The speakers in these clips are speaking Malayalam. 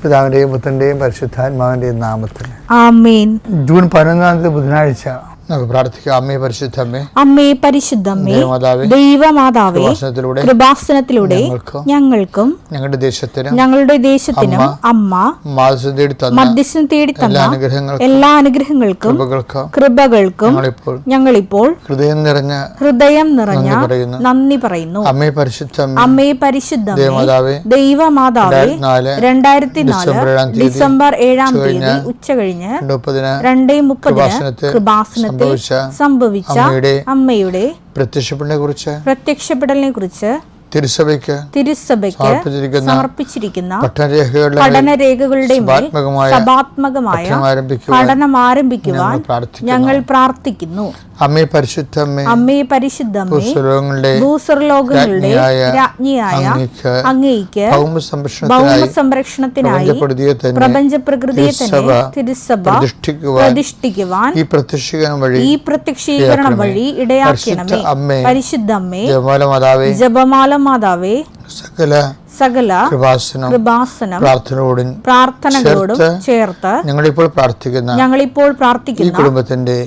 പിതാവിന്റെയും പുത്രന്റെയും പരിശുദ്ധാത്മാവിന്റെയും നാമത്തിൽ ആമേൻ. ജൂൺ 11 ബുധനാഴ്ച നമുക്ക് പ്രാർത്ഥിക്കാം. അമ്മേ പരിശുദ്ധമ്മേ, അമ്മേ പരിശുദ്ധമ്മേ, ദൈവമാതാവേ, കൃപാസനത്തിലൂടെ ഞങ്ങൾക്കും ഞങ്ങളുടെ ദേശത്തിനും അമ്മ മധ്യസ്ഥം തേടി തന്ന എല്ലാ അനുഗ്രഹങ്ങൾക്കും കൃപകൾക്കും ഞങ്ങളിപ്പോൾ ഹൃദയം നിറഞ്ഞ നന്ദി പറയുന്നു. അമ്മേ പരിശുദ്ധമ്മേ, ദൈവമാതാവേ, 2004 ഡിസംബർ 7 ഉച്ചകഴിഞ്ഞ് 2:30 കൃപാസനത്തിൽ സംഭവിച്ച അമ്മയുടെ പ്രത്യക്ഷപ്പെടലിനെ കുറിച്ച് തിരുസഭയ്ക്ക് സമർപ്പിച്ചിരിക്കുന്ന പഠനരേഖകളുടെ സഭാത്മകമായ പഠനം ആരംഭിക്കുവാൻ ഞങ്ങൾ പ്രാർത്ഥിക്കുന്നു. അമ്മേ പരിശുദ്ധമ്മേ, ഭൂസ്വർലോകങ്ങളുടെ രാജ്ഞിയായ അങ്ങേയ്ക്ക് ഭൗമസംരക്ഷണത്തിനായി പ്രപഞ്ചപ്രകൃതിയെ തന്നെ തിരുസഭ പ്രതിഷ്ഠിക്കുവാൻ ഈ പ്രത്യക്ഷീകരണം വഴി ഇടയാക്കണമേ. പരിശുദ്ധമ്മേ, ജപമാല മാതാവേ, സകല കൃപാസനം പ്രാർത്ഥനകളോടും ചേർത്ത് ഞങ്ങളിപ്പോൾ പ്രാർത്ഥിക്കുന്ന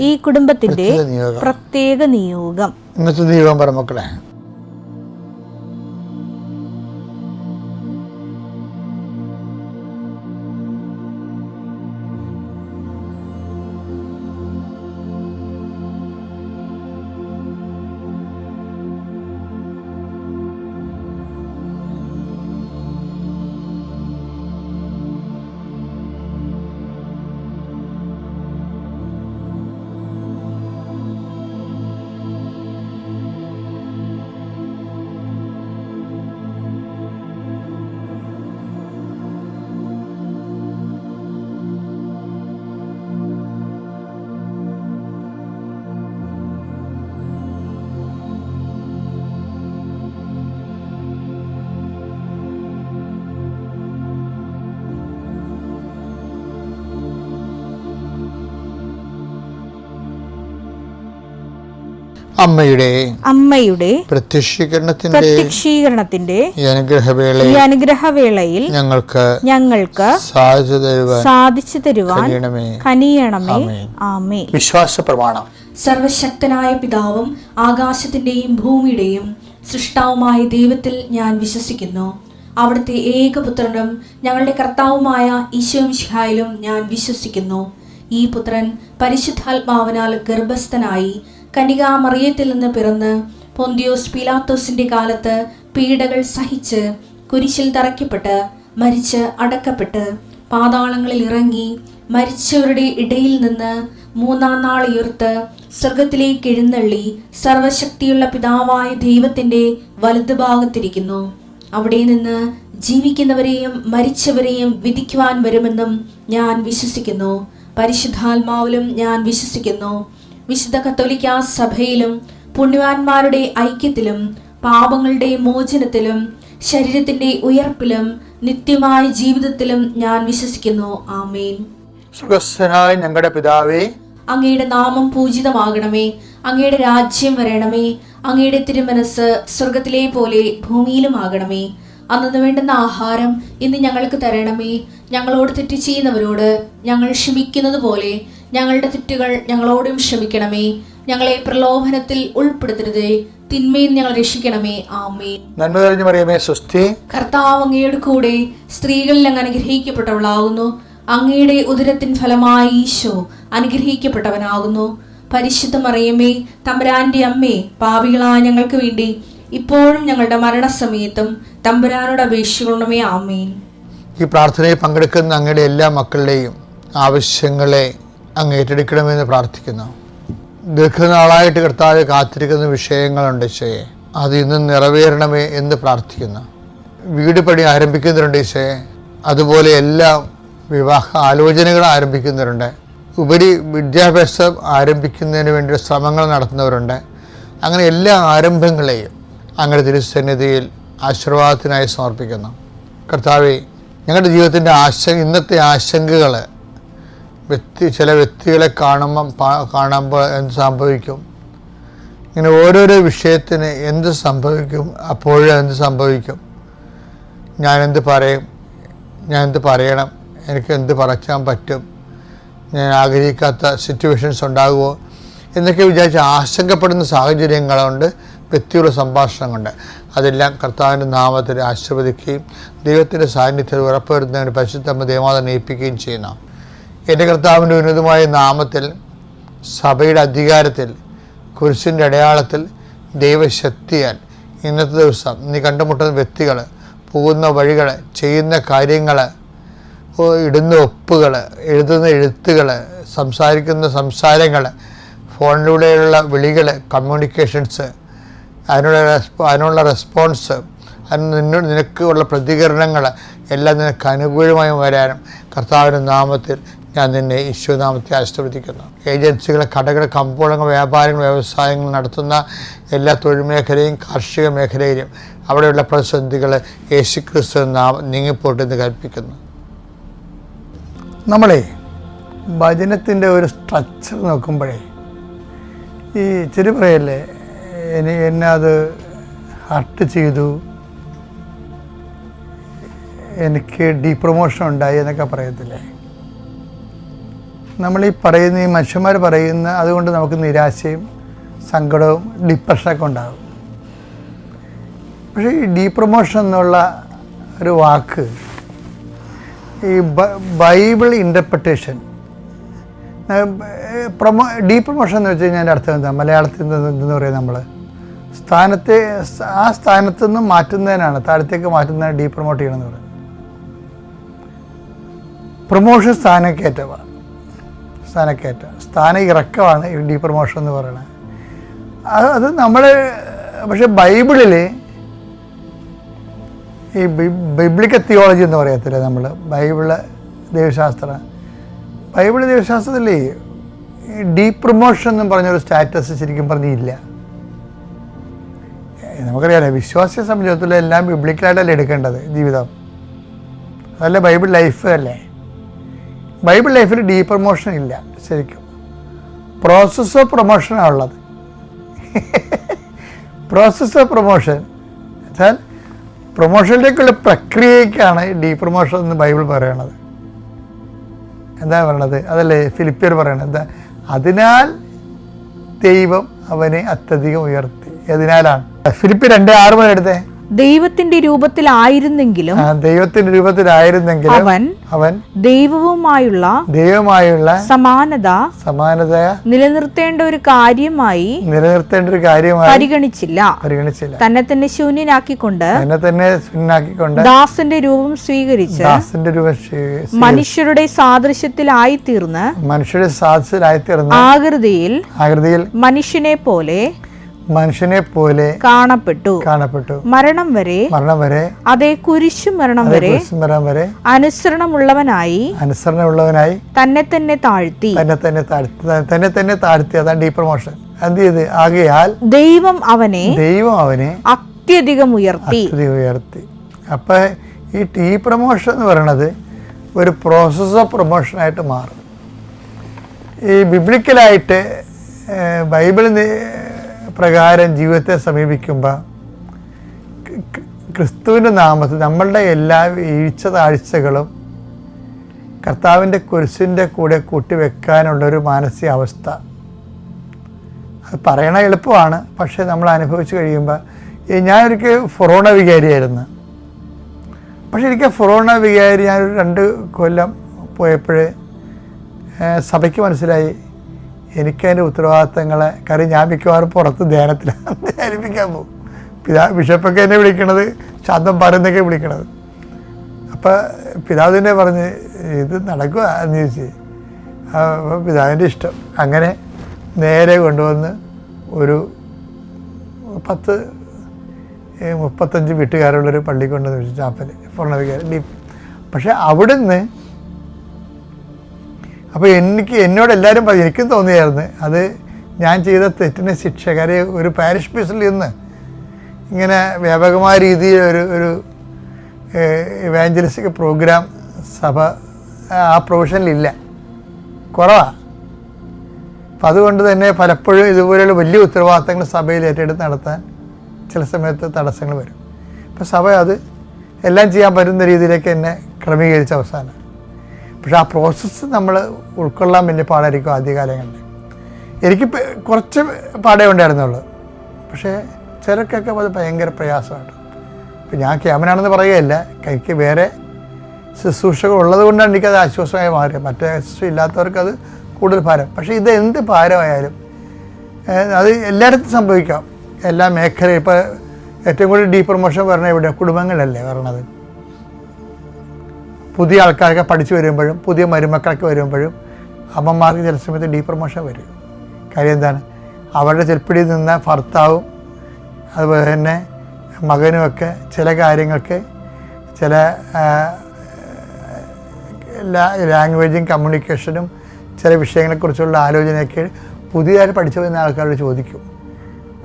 ഈ കുടുംബത്തിന്റെ പ്രത്യേക നിയോഗം. ഇന്നത്തെ നിയോഗം പറ മക്കളെ. അമ്മയുടെ പ്രത്യക്ഷീകരണത്തിന്റെ ഈ അനുഗ്രഹവേളയിൽ ഞങ്ങൾക്ക് സാധിച്ചു തരുവാൻ കനിയണമേ. ആമേൻ. വിശ്വാസ പ്രമാണം. സർവശക്തനായ പിതാവും ആകാശത്തിന്റെയും ഭൂമിയുടെയും സൃഷ്ടാവുമായ ദൈവത്തിൽ ഞാൻ വിശ്വസിക്കുന്നു. അവിടുത്തെ ഏകപുത്രനും ഞങ്ങളുടെ കർത്താവുമായ ഈശോമിശിഹായിലും ഞാൻ വിശ്വസിക്കുന്നു. ഈ പുത്രൻ പരിശുദ്ധാത്മാവിനാൽ ഗർഭസ്ഥനായി കന്യകാമറിയത്തിൽ നിന്ന് പിറന്ന് പൊന്തിയോസ് പീലാത്തോസിന്റെ കാലത്ത് പീഡകൾ സഹിച്ച് കുരിശിൽ തറയ്ക്കപ്പെട്ട് മരിച്ച് അടക്കപ്പെട്ട് പാതാളങ്ങളിൽ ഇറങ്ങി മരിച്ചവരുടെ ഇടയിൽ നിന്ന് 3-ാം നാൾ ഉയർത്ത് സ്വർഗത്തിലേക്ക് എഴുന്നള്ളി സർവശക്തിയുള്ള പിതാവായ ദൈവത്തിന്റെ വലതുഭാഗത്തിരിക്കുന്നു. അവിടെ നിന്ന് ജീവിക്കുന്നവരെയും മരിച്ചവരെയും വിധിക്കുവാൻ വരുമെന്നും ഞാൻ വിശ്വസിക്കുന്നു. പരിശുദ്ധാത്മാവിലും ഞാൻ വിശ്വസിക്കുന്നു. വിശുദ്ധ കത്തോലിക്കാ സഭയിലും പുണ്യവാന്മാരുടെ ഐക്യത്തിലും പാപങ്ങളുടെ മോചനത്തിലും ശരീരത്തിന്റെ ഉയർപ്പിലും നിത്യമായ ജീവിതത്തിലും ഞാൻ വിശ്വസിക്കുന്നു. ആമേൻ. സുഖസ്ഥനായ ഞങ്ങളുടെ പിതാവേ, അങ്ങയുടെ നാമം പൂജിതമാകണമേ. അങ്ങയുടെ രാജ്യം വരണമേ. അങ്ങയുടെ തിരുമനസ് സ്വർഗത്തിലെ പോലെ ഭൂമിയിലും ആകണമേ. അന്നു വേണ്ടുന്ന ആഹാരം ഇന്ന് ഞങ്ങൾക്ക് തരണമേ. ഞങ്ങളോട് തെറ്റ് ചെയ്യുന്നവരോട് ഞങ്ങൾ ക്ഷമിക്കുന്നത് പോലെ ഞങ്ങളുടെ തെറ്റുകൾ ഞങ്ങളോടും ക്ഷമിക്കണമേ. ഞങ്ങളെ പ്രലോഭനത്തിൽ ഉൾപ്പെടുത്തരുതേ, തിന്മയിൽ ഞങ്ങൾ രക്ഷിക്കണമേ. ആമേൻ. നന്മ നിറഞ്ഞ മറിയമേ, സ്വസ്തി. കർത്താവ് അങ്ങയുടെ കൂടെ സ്ത്രീകളിൽ അങ്ങ് അനുഗ്രഹിക്കപ്പെട്ടവളാകുന്നു. അങ്ങയുടെ ഉദരത്തിൻ ഫലമായി ഈശോ അനുഗ്രഹിക്കപ്പെട്ടവനാകുന്നു. പരിശുദ്ധ മറിയമേ, തമ്പുരാന്റെ അമ്മേ, പാപികളായ ഞങ്ങൾക്ക് വേണ്ടി ഇപ്പോഴും ഞങ്ങളുടെ മരണസമയത്തും തമ്പുരാനോട് അപേക്ഷിക്കണമേ. ആമേൻ. ഈ പ്രാർത്ഥനയിൽ പങ്കെടുക്കുന്ന അങ്ങയുടെ എല്ലാ മക്കളുടെയും ആവശ്യങ്ങളെ അങ്ങ് ഏറ്റെടുക്കണമെന്ന് പ്രാർത്ഥിക്കുന്നു. ദീർഘനാളായിട്ട് കർത്താവ് കാത്തിരിക്കുന്ന വിഷയങ്ങളുണ്ട് ഈശോയെ, അത് ഇന്ന് നിറവേറണമേ എന്ന് പ്രാർത്ഥിക്കുന്നു. വീട് പണി ആരംഭിക്കുന്നവരുണ്ട് ഈശോയെ, അതുപോലെ എല്ലാ വിവാഹ ആലോചനകൾ ആരംഭിക്കുന്നവരുണ്ട്, ഉപരി വിദ്യാഭ്യാസം ആരംഭിക്കുന്നതിന് വേണ്ടി ശ്രമങ്ങൾ നടത്തുന്നവരുണ്ട്. അങ്ങനെ എല്ലാ ആരംഭങ്ങളെയും അങ്ങയുടെ തിരുസന്നിധിയിൽ ആശീർവാദത്തിനായി സമർപ്പിക്കുന്നു. കർത്താവേ, ഞങ്ങളുടെ ജീവിതത്തിൻ്റെ ഇന്നത്തെ ആശങ്കകൾ ചില വ്യക്തികളെ കാണുമ്പോൾ എന്ത് സംഭവിക്കും, ഇങ്ങനെ ഓരോരോ വിഷയത്തിന് എന്ത് സംഭവിക്കും, അപ്പോഴും എന്ത് സംഭവിക്കും, ഞാനെന്ത് പറയും, ഞാൻ എന്ത് പറയണം, എനിക്ക് എന്ത് പറയാൻ പറ്റും, ഞാൻ ആഗ്രഹിക്കാത്ത സിറ്റുവേഷൻസ് ഉണ്ടാകുമോ എന്നൊക്കെ വിചാരിച്ച് ആശങ്കപ്പെടുന്ന സാഹചര്യങ്ങളുണ്ട്, വ്യക്തിയുടെ സംഭാഷണങ്ങളുണ്ട്. അതെല്ലാം കർത്താവിൻ്റെ നാമത്തിൽ ആശീർവദിക്കുകയും ദൈവത്തിൻ്റെ സാന്നിധ്യത്തിൽ ഉറപ്പുവരുത്തുന്നതിന് പരിശുദ്ധമ്മ ദേവമാതാവിനെ ഏൽപ്പിക്കുകയും ചെയ്യുന്നു. എൻ്റെ കർത്താവിൻ്റെ ഉന്നതമായ നാമത്തിൽ, സഭയുടെ അധികാരത്തിൽ, കുരിശിൻ്റെ അടയാളത്തിൽ, ദൈവശക്തിയാൽ ഇന്നത്തെ ദിവസം നീ കണ്ടുമുട്ടുന്ന വ്യക്തികൾ, പോകുന്ന വഴികൾ, ചെയ്യുന്ന കാര്യങ്ങൾ, ഇടുന്ന ഒപ്പുകൾ, എഴുതുന്ന എഴുത്തുകൾ, സംസാരിക്കുന്ന സംസാരങ്ങൾ, ഫോണിലൂടെയുള്ള വിളികൾ, കമ്മ്യൂണിക്കേഷൻസ്, അതിനുള്ള റെസ്പോൺസ്, നിനക്കുള്ള പ്രതികരണങ്ങൾ എല്ലാം നിനക്ക് അനുകൂലമായി വരാനും കർത്താവിൻ്റെ നാമത്തിൽ ഞാൻ നിന്നെ ഈശോനാമത്തെ ആശീർവദിക്കുന്നു. ഏജൻസികൾ, കടകൾ, കമ്പോളങ്ങൾ, വ്യാപാരങ്ങൾ, വ്യവസായങ്ങൾ നടത്തുന്ന എല്ലാ തൊഴിൽ മേഖലയും കാർഷിക മേഖലയിലും അവിടെയുള്ള പ്രതിസന്ധികൾ യേശുക്രിസ്തു നീങ്ങിപ്പോട്ടെന്ന് കൽപ്പിക്കുന്നു. നമ്മളെ ഭജനത്തിൻ്റെ ഒരു സ്ട്രക്ചർ നോക്കുമ്പോഴേ ഈ ചെറു പറയല്ലേ, എന്നെ അത് ഹർട്ട് ചെയ്തു, എനിക്ക് ഡീപ്രൊമോഷൻ ഉണ്ടായി എന്നൊക്കെ പറയത്തില്ലേ. നമ്മളീ പറയുന്ന ഈ മനുഷ്യന്മാർ പറയുന്ന അതുകൊണ്ട് നമുക്ക് നിരാശയും സങ്കടവും ഡിപ്രഷനൊക്കെ ഉണ്ടാകും. പക്ഷേ ഈ ഡീപ്രൊമോഷൻ എന്നുള്ള ഒരു വാക്ക് ഈ ബൈബിൾ ഇൻ്റർപ്രിട്ടേഷൻ ഡീപ്രൊമോഷൻ എന്ന് വെച്ച് കഴിഞ്ഞാൽ അർത്ഥം എന്താ? മലയാളത്തിൽ എന്തെന്ന് പറയുന്നത് നമ്മൾ ആ സ്ഥാനത്ത് നിന്ന് മാറ്റുന്നതിനാണ്, താഴത്തേക്ക് മാറ്റുന്നതിനാണ് ഡീപ്രൊമോട്ട് ചെയ്യണമെന്ന് പറയുന്നത്. പ്രൊമോഷൻ സ്ഥാനക്കയറ്റമാണ്, സ്ഥാന ഇറക്കമാണ് ഈ ഡീപ്രൊമോഷൻ എന്ന് പറയുന്നത്. അത് നമ്മൾ പക്ഷെ ബൈബിളിൽ ഈ ബൈബിളിക്കൽ തിയോളജി എന്ന് പറയത്തില്ല നമ്മൾ, ബൈബിള് ദൈവശാസ്ത്രത്തിൽ ഈ ഡീപ്രൊമോഷൻ എന്നും പറഞ്ഞൊരു സ്റ്റാറ്റസ് ശരിക്കും പറഞ്ഞില്ല. നമുക്കറിയാലോ, വിശ്വാസിയെ സംബന്ധിച്ചിടത്തോളം എല്ലാം ബിബ്ലിക്കലായിട്ടല്ലേ എടുക്കേണ്ടത് ജീവിതം, അതല്ല ബൈബിൾ ലൈഫ് അല്ലേ. ബൈബിൾ ലൈഫിൽ ഡീപ്രൊമോഷൻ ഇല്ല, ശരിക്കും പ്രോസസ് ഓഫ് പ്രൊമോഷനാണ് ഉള്ളത്. പ്രോസസ് ഓഫ് പ്രൊമോഷൻ വെച്ചാൽ പ്രൊമോഷനിലേക്കുള്ള പ്രക്രിയയ്ക്കാണ് ഡീപ്രൊമോഷൻ എന്ന് ബൈബിൾ പറയണത്. എന്താ പറയണത്? അതല്ലേ ഫിലിപ്പിയർ പറയണത്? എന്താ? അതിനാൽ ദൈവം അവനെ അത്യധികം ഉയർത്തി. ഏതിനാലാണ്? ഫിലിപ്പിയർ 2:6 മുതൽ എടുത്തേ. ദൈവത്തിന്റെ രൂപത്തിലായിരുന്നെങ്കിലും അവൻ ദൈവവുമായുള്ള സമാനത നിലനിർത്തേണ്ട ഒരു കാര്യമായി പരിഗണിച്ചില്ല. തന്നെ തന്നെ ശൂന്യനാക്കിക്കൊണ്ട് ദാസന്റെ രൂപം സ്വീകരിച്ച് മനുഷ്യരുടെ സാദൃശ്യത്തിലായി തീർന്ന് ആകൃതിയിൽ മനുഷ്യനെ പോലെ കാണപ്പെട്ടു. മരണം വരെ അതേ കുരിശു മരണം വരെ അനുസരണമുള്ളവനായി തന്നെ തന്നെ താഴ്ത്തി. അതാണ് ഡീപ്രൊമോഷൻ. എന്ത് ചെയ്ത്? ആകയാൽ ദൈവം അവനെ അത്യധികം ഉയർത്തി. അപ്പൊ ഈ ഡീപ്രൊമോഷൻ എന്ന് പറയുന്നത് ഒരു പ്രോസസ് ഓഫ് പ്രൊമോഷനായിട്ട് മാറും. ഈ ബിബ്ലിക്കലായിട്ട് ബൈബിളിന് പ്രകാരം ജീവിതത്തെ സമീപിക്കുമ്പോൾ ക്രിസ്തുവിൻ്റെ നാമത്തിൽ നമ്മളുടെ എല്ലാ വീഴ്ച താഴ്ചകളും കർത്താവിൻ്റെ കുരിശിൻ്റെ കൂടെ കൂട്ടിവെക്കാനുള്ളൊരു മാനസികാവസ്ഥ. അത് പറയണ എളുപ്പമാണ്, പക്ഷേ നമ്മൾ അനുഭവിച്ച് കഴിയുമ്പോൾ ഞാനൊരിക്കൽ ഫൊറോണ വികാരിയായിരുന്നു. പക്ഷേ എനിക്ക് ഫൊറോണ വികാരി ഞാനൊരു 2 കൊല്ലം പോയപ്പോൾ സഭയ്ക്ക് മനസ്സിലായി എനിക്കതിൻ്റെ ഉത്തരവാദിത്തങ്ങളെ. കാര്യം ഞാൻ മിക്കവാറും പുറത്ത് ധ്യാനിപ്പിക്കാൻ പോകും. ബിഷപ്പൊക്കെ എന്നെ വിളിക്കണത് ശാന്തം പറയുന്നൊക്കെ വിളിക്കണത്. അപ്പോൾ പിതാവ് തന്നെ പറഞ്ഞ് ഇത് നടക്കുക എന്ന് ചോദിച്ചു. അപ്പോൾ പിതാവിൻ്റെ ഇഷ്ടം. അങ്ങനെ നേരെ കൊണ്ടുവന്ന് ഒരു 10-35 വീട്ടുകാരുള്ളൊരു പള്ളി കൊണ്ടുവന്ന് വെച്ചു, ചാപ്പല് പൂർണ്ണവികാരം. പക്ഷെ അവിടുന്ന് അപ്പോൾ എന്നോട് എല്ലാവരും പറഞ്ഞു, എനിക്കും തോന്നിയായിരുന്നു അത് ഞാൻ ചെയ്ത തെറ്റിന് ശിക്ഷ. കാര്യം ഒരു പാരിഷ് പീസിൽ നിന്ന് ഇങ്ങനെ വ്യാപകമായ രീതിയിൽ ഒരു ഇവാഞ്ചലിസ്റ്റിക് പ്രോഗ്രാം സഭ ആ പ്രൊഫഷനിലില്ല, കുറവാണ്. അപ്പം അതുകൊണ്ട് തന്നെ പലപ്പോഴും ഇതുപോലെയുള്ള വലിയ ഉത്തരവാദിത്തങ്ങൾ സഭയിൽ ഏറ്റെടുത്ത് നടത്താൻ ചില സമയത്ത് തടസ്സങ്ങൾ വരും. അപ്പം സഭ അത് എല്ലാം ചെയ്യാൻ പറ്റുന്ന രീതിയിലേക്ക് എന്നെ ക്രമീകരിച്ച അവസാനം. പക്ഷെ ആ പ്രോസസ്സ് നമ്മൾ ഉൾക്കൊള്ളാൻ വലിയ പാടായിരിക്കും ആദ്യകാലങ്ങളിൽ. എനിക്ക് കുറച്ച് പാടേ ഉണ്ടായിരുന്നുള്ളൂ, പക്ഷേ ചിലർക്കൊക്കെ അത് ഭയങ്കര പ്രയാസമാണ്. ഇപ്പം ഞാൻ ക്യാമനാണെന്ന് പറയുകയല്ല, എനിക്ക് വേറെ ശുശ്രൂഷകൾ ഉള്ളത് കൊണ്ടാണ് എനിക്കത് ആശ്വാസമായി മാറിയത്. മറ്റേ ശുശ്രൂഷ ഇല്ലാത്തവർക്ക് അത് കൂടുതൽ ഭാരം. പക്ഷേ ഇത് എന്ത് ഭാരമായാലും അത് എല്ലായിടത്തും സംഭവിക്കാം, എല്ലാ മേഖലയും. ഇപ്പോൾ ഏറ്റവും കൂടുതൽ ഡീപ്രമോഷൻ പറഞ്ഞാൽ ഇവിടെ കുടുംബങ്ങളിലല്ലേ വരണത്. പുതിയ ആൾക്കാരൊക്കെ പഠിച്ചു വരുമ്പോഴും പുതിയ മരുമക്കളൊക്കെ വരുമ്പോഴും അമ്മമാർക്ക് ചില സമയത്ത് ഡീപ്രമോഷൻ വരും. കാര്യം എന്താണ്? അവരുടെ ചെൽപ്പിടിയിൽ നിന്ന ഭർത്താവും അതുപോലെ തന്നെ മകനുമൊക്കെ ചില കാര്യങ്ങൾക്ക്, ചില ലാംഗ്വേജും കമ്മ്യൂണിക്കേഷനും ചില വിഷയങ്ങളെക്കുറിച്ചുള്ള ആലോചനയൊക്കെ പുതിയതായിട്ട് പഠിച്ചു വരുന്ന ആൾക്കാരോട് ചോദിക്കും.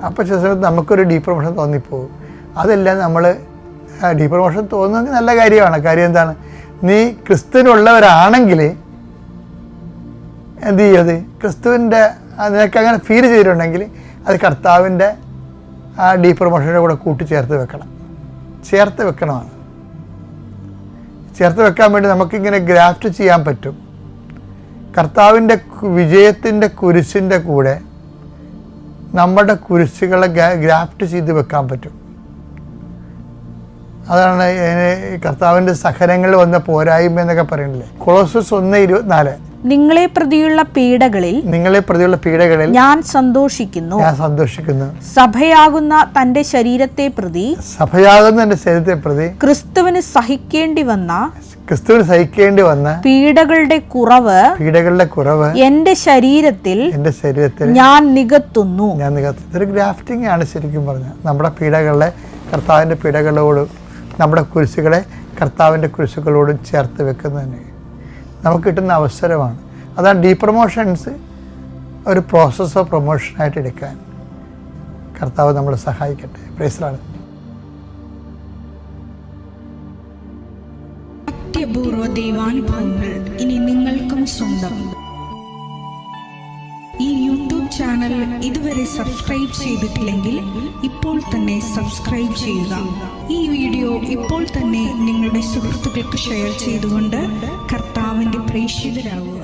അപ്പോൾ ചില സമയത്ത് നമുക്കൊരു ഡീപ്രമോഷൻ തോന്നിപ്പോകും. അതെല്ലാം നമ്മൾ ഡീപ്രമോഷൻ തോന്നുന്നത് നല്ല കാര്യമാണ്. കാര്യം എന്താണ്? നീ ക്രിസ്തുവിനുള്ളവരാണെങ്കിൽ എന്ത് ചെയ്യത്? ക്രിസ്തുവിൻ്റെ നിനക്ക് അങ്ങനെ ഫീൽ ചെയ്തിട്ടുണ്ടെങ്കിൽ അത് കർത്താവിൻ്റെ ആ ഡീപ്രമോഷൻ്റെ കൂടെ കൂട്ടിച്ചേർത്ത് വെക്കണം. ചേർത്ത് വെക്കണമാണ്. ചേർത്ത് വെക്കാൻ വേണ്ടി നമുക്കിങ്ങനെ ഗ്രാഫ്റ്റ് ചെയ്യാൻ പറ്റും. കർത്താവിൻ്റെ വിജയത്തിൻ്റെ കുരിശിൻ്റെ കൂടെ നമ്മുടെ കുരിശുകളെ ഗ്രാഫ്റ്റ് ചെയ്ത് വെക്കാൻ പറ്റും. അതാണ് കർത്താവിൻ്റെ സഹനങ്ങളിൽ വന്ന പോരായ്മ എന്നൊക്കെ പറയുന്നില്ലേ. കൊളോസ്യസ് 1:24 നിങ്ങളെ പ്രതിയുള്ള പീഡകളിൽ ഞാൻ സന്തോഷിക്കുന്നു. സഭയാകുന്ന തന്റെ ശരീരത്തെ പ്രതി ക്രിസ്തുവിന് സഹിക്കേണ്ടി വന്ന പീഡകളുടെ കുറവ് എന്റെ ശരീരത്തിൽ ഞാൻ നികത്തുന്നു. ഇതൊരു ഗ്രാഫ്റ്റിംഗ് ആണ് ശരിക്കും പറഞ്ഞാൽ. നമ്മുടെ പീഡകളെ കർത്താവിൻ്റെ പീഡകളോടും നമ്മുടെ കുരിശുകളെ കർത്താവിൻ്റെ കുരിശുകളോടും ചേർത്ത് വെക്കുന്നതന്നെ നമുക്ക് കിട്ടുന്ന അവസരമാണ്. അതാണ് ഡീപ്രമോഷൻസ് ഒരു പ്രോസസ് ഓഫ് പ്രൊമോഷനായിട്ട് എടുക്കാൻ കർത്താവ് നമ്മളെ സഹായിക്കട്ടെ. Praise the Lord. അത്യപൂർവ ദൈവാനുഭവങ്ങൾ ഇനി നിങ്ങൾക്കും സ്വന്തം. ഈ യൂട്യൂബ് ചാനൽ ഇതുവരെ സബ്സ്ക്രൈബ് ചെയ്തിട്ടില്ലെങ്കിൽ ഇപ്പോൾ തന്നെ സബ്സ്ക്രൈബ് ചെയ്യുക. ഈ വീഡിയോ ഇപ്പോൾ തന്നെ നിങ്ങളുടെ സുഹൃത്തുക്കൾക്ക് ഷെയർ ചെയ്തുകൊണ്ട് കർത്താവിൻ്റെ പ്രേക്ഷിതരാകുക.